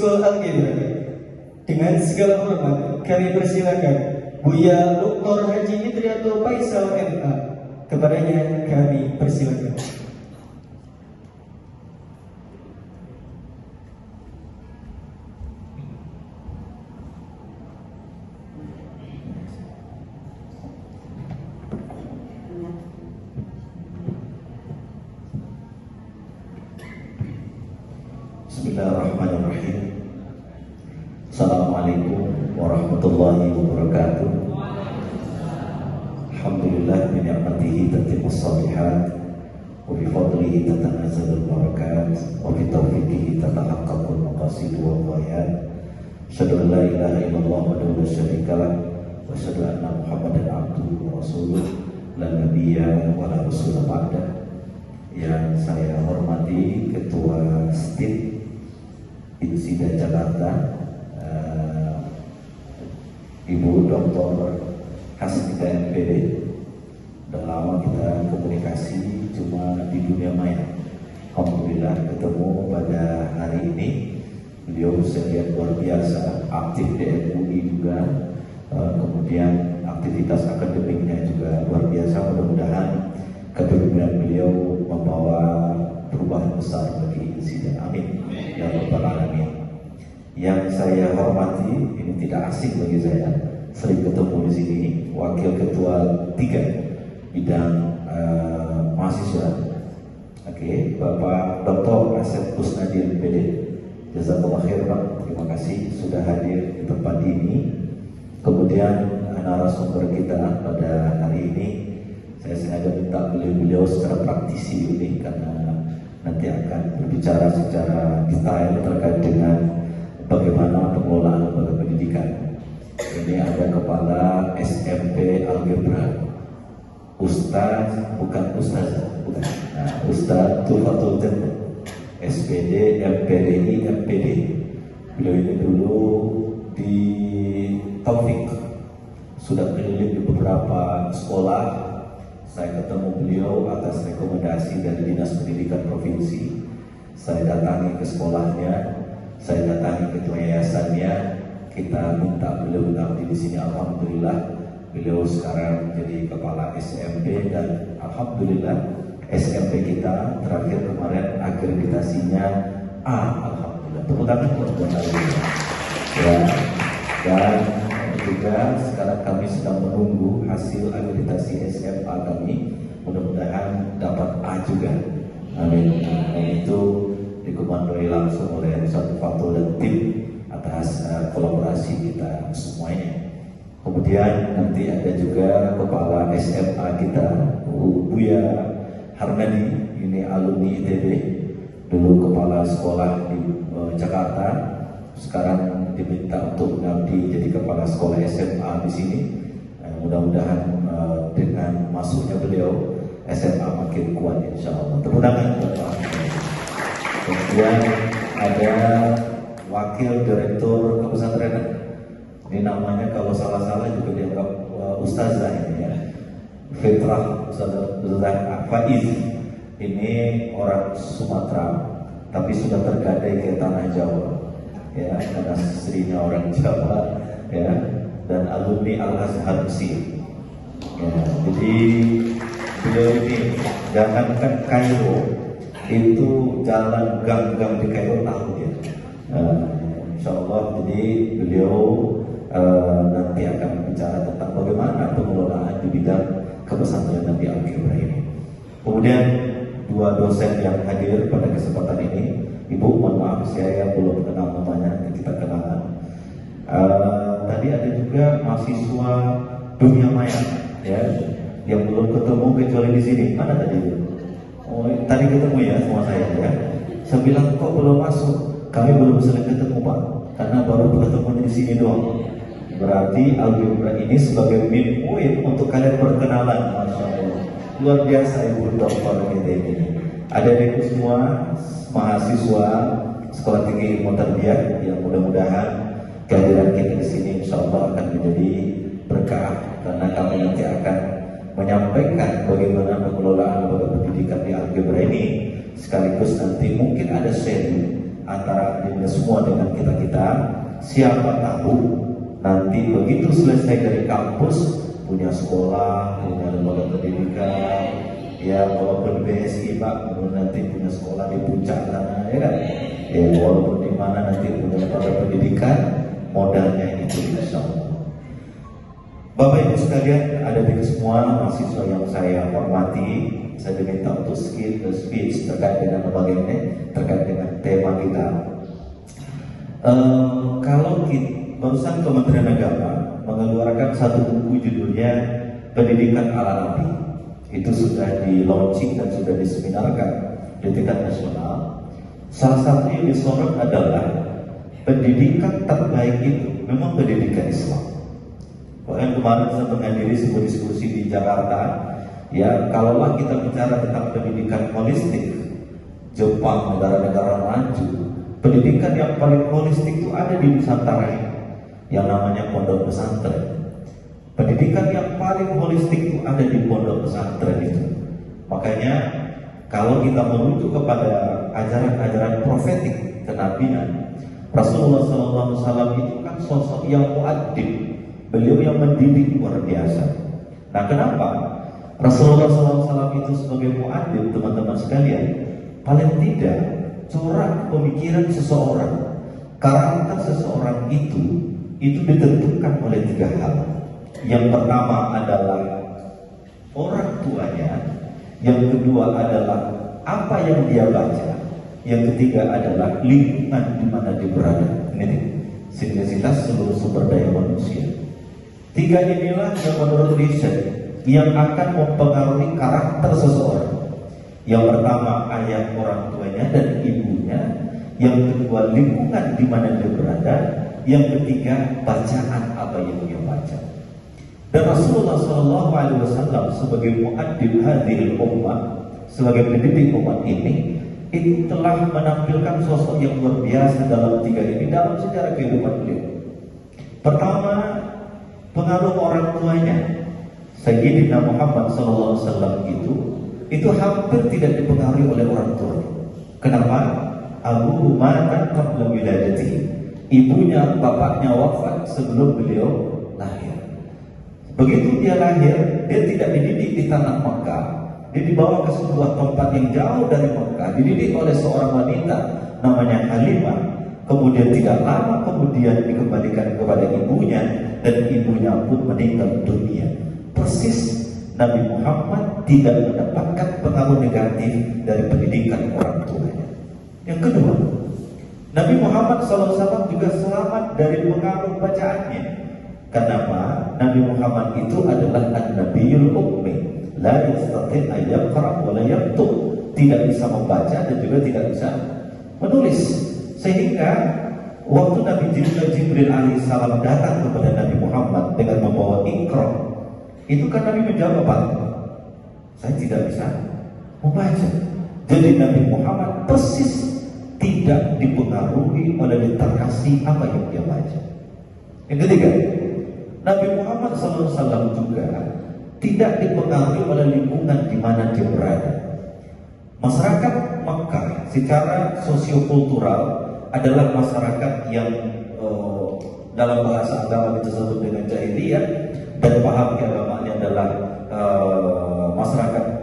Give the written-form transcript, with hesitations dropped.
Mahasiswa Algebra, dengan segala hormat kami persilakan Buya Dr. Haji Indrianto Faisal MA. Kepadanya kami persilakan. Bismillahirrahmanirrahim. Assalamualaikum warahmatullahi wabarakatuh. Alhamdulillah bi ni'matihi tatimmus shalihat wa bi fadlihi tatanazzalul barakat wa bi taufiqihi tatahaqqaqul maqasid wal ghayat. Asyhadu an la ilaha illallah wahdahu la syarika lah wa asyhadu anna Muhammadan abduhu wa rasuluh la nabiyya wa la rasula ba'da. Yang saya hormati Ketua STIP Insida Jakarta, Ibu Dr. Hasnita MPD. Udah lama kita komunikasi cuma di dunia maya. Alhamdulillah ketemu pada hari ini. Beliau saya lihat luar biasa, aktif di MUI juga, kemudian aktivitas akademiknya juga luar biasa. Mudah-mudahan kepemimpinan beliau membawa perubahan besar bagi Insida. Amin ya rabbal alamin. Yang saya hormati, ini tidak asing bagi saya, sering ketemu di sini, Wakil Ketua 3 bidang mahasiswa, Bapak Dr. Asep Kusnadi MPD. Jazakallah khair Pak, terima kasih sudah hadir di tempat ini. Kemudian narasumber kita pada hari ini, saya sengaja minta beliau secara praktisi ini karena nanti akan berbicara secara detail terkait dengan bagaimana pengelolaan lembaga pendidikan. Ini ada Kepala SMP Algebra, Ustaz, bukan Ustazah, bukan. Nah, Ustaz Tufatul Jannah, SPD, MPDI, MPD. Beliau ini dulu di Taufik, sudah keliling di beberapa sekolah. Saya ketemu beliau atas rekomendasi dari Dinas Pendidikan Provinsi. Saya datangi ke sekolahnya, saya datangi ke yayasannya. Kita minta beliau mengabdi di sini. Alhamdulillah, beliau sekarang jadi kepala SMP dan alhamdulillah SMP kita terakhir kemarin akreditasinya A. Alhamdulillah. Tepuk tangan buat beliau. Ya, dan juga sekarang kami sedang menunggu hasil akreditasi SMA kami, mudah-mudahan dapat A juga. Amin. Dan itu dikomandoi langsung oleh Ustaz Fatul dan tim atas kolaborasi kita semuanya. Kemudian nanti ada juga kepala SMA kita, Buya Harnadi, ini alumni ITB, dulu kepala sekolah di Jakarta, sekarang diminta untuk mengabdi jadi kepala sekolah SMA di sini. Mudah-mudahan dengan masuknya beliau SMA makin kuat insya Allah. Tepuk tangan buat Pak. Kemudian ada Wakil Direktur Kepesantrenan. Ini namanya kalau salah-salah juga dianggap Ustazah ini ya. Fitrah Ustazah Faiz. Ini orang Sumatera, tapi sudah tergadai ke tanah Jawa. Ya, karena istrinya orang Jawa, ya, dan alumni Al-Azhar Mesir. Ya, jadi beliau ini jangankan Kairo, itu jalan gang-gang di Kairo tahu ya. Insya Allah, jadi beliau nanti akan bicara tentang bagaimana pengelolaan di bidang kepesantrenan di Algebra ini. Kemudian dua dosen yang hadir pada kesempatan ini. Ibu, mohon maaf saya belum kenal namanya, kita kenalan. Tadi ada juga mahasiswa dunia maya, ya, yang belum ketemu kecuali di sini. Mana tadi? Oh, tadi ketemu ya sama saya ya. Saya bilang kok belum masuk? Kami belum sering ketemu Pak, karena baru ketemu di sini doang. Berarti Algebra ini sebagai win-win untuk kalian berkenalan, masya Allah. Luar biasa Ibu Dokter kita ini. Ada ibu semua mahasiswa Sekolah Tinggi Ilmu Tarbiyah yang mudah-mudahan kehadiran kita di sini insya Allah akan menjadi berkah, karena kami nanti akan menyampaikan bagaimana pengelolaan lembaga pendidikan di Algebra ini, sekaligus nanti mungkin ada sharing antara Anda semua dengan kita-kita. Siapa tahu nanti begitu selesai dari kampus, punya sekolah, punya lembaga pendidikan, ya walaupun BSI Pak, nanti punya sekolah di puncak sana, ya kan? Ya walaupun di mana nanti punya lembaga pendidikan, modalnya itu insya Allah. Bapak Ibu sekalian, ada di semua mahasiswa yang saya hormati, saya diminta untuk speech terkait dengan lembaga ini, terkait dengan tema kita. Kalau kita, barusan Kementerian Agama mengeluarkan satu buku judulnya Pendidikan ala Nabi. Itu sudah di launching dan sudah diseminarkan di tingkat nasional. Salah satu yang disorot adalah pendidikan terbaik itu memang pendidikan Islam. Bahkan kemarin saya menghadiri sebuah diskusi di Jakarta, ya kalaulah kita bicara tentang pendidikan holistik, Jepang, negara-negara maju, pendidikan yang paling holistik itu ada di Nusantara ini, yang namanya pondok pesantren. Pendidikan yang paling holistik itu ada di pondok pesantren itu. Makanya kalau kita merujuk kepada ajaran-ajaran profetik kenabian, Rasulullah SAW itu kan sosok yang muadzib. Beliau yang mendidik luar biasa. Nah, kenapa Rasulullah SAW itu sebagai muadzib, teman-teman sekalian? Paling tidak corak pemikiran seseorang, karakter seseorang itu ditentukan oleh 3 hal. Yang pertama adalah orang tuanya, yang kedua adalah apa yang dia baca, yang ketiga adalah lingkungan di mana dia berada. Ini sinergitas seluruh sumber daya manusia. 3 inilah yang menurut riset yang akan mempengaruhi karakter seseorang. Yang pertama ayah orang tuanya dan ibunya, yang kedua lingkungan di mana dia berada, yang ketiga bacaan apa yang dia baca. Dan Rasulullah SAW sebagai muadzib hadhil ummah, sebagai pendidik umat ini, itu telah menampilkan sosok yang luar biasa dalam 3 ini dalam sejarah kehidupan beliau. Pertama, pengaruh orang tuanya. Sayyidina Muhammad SAW itu hampir tidak dipengaruhi oleh orang tuanya. Kenapa? Abu mata qabla wiladatihi. Ibunya, bapaknya wafat sebelum beliau lahir. Begitu dia lahir, dia tidak dididik di tanah Makkah. Dia dibawa ke sebuah tempat yang jauh dari Makkah, dididik oleh seorang wanita namanya Halimah. Kemudian tidak lama kemudian dikembalikan kepada ibunya, dan ibunya pun meninggal dunia. Persis Nabi Muhammad tidak mendapatkan pengaruh negatif dari pendidikan orang tuanya. Yang kedua, Nabi Muhammad SAW juga selamat dari pengaruh bacaannya. Kenapa? Nabi Muhammad itu adalah an-nabiyul ummi, la yastati' an yaqra' wa la yaktub, tidak bisa membaca dan juga tidak bisa menulis. Sehingga waktu Nabi Jibril alaihissalam datang kepada Nabi Muhammad dengan membawa Iqra, itu kan Nabi menjawab apa? Saya tidak bisa membaca. Jadi Nabi Muhammad persis tidak dipengaruhi oleh literasi apa yang dia baca. Yang ketiga, Nabi Muhammad SAW juga tidak dipengaruhi oleh lingkungan di mana dia berada. Masyarakat Makkah secara sosiokultural adalah masyarakat yang dalam bahasa agama kita sebut dengan jahiliyah, dan paham keagamaannya adalah masyarakat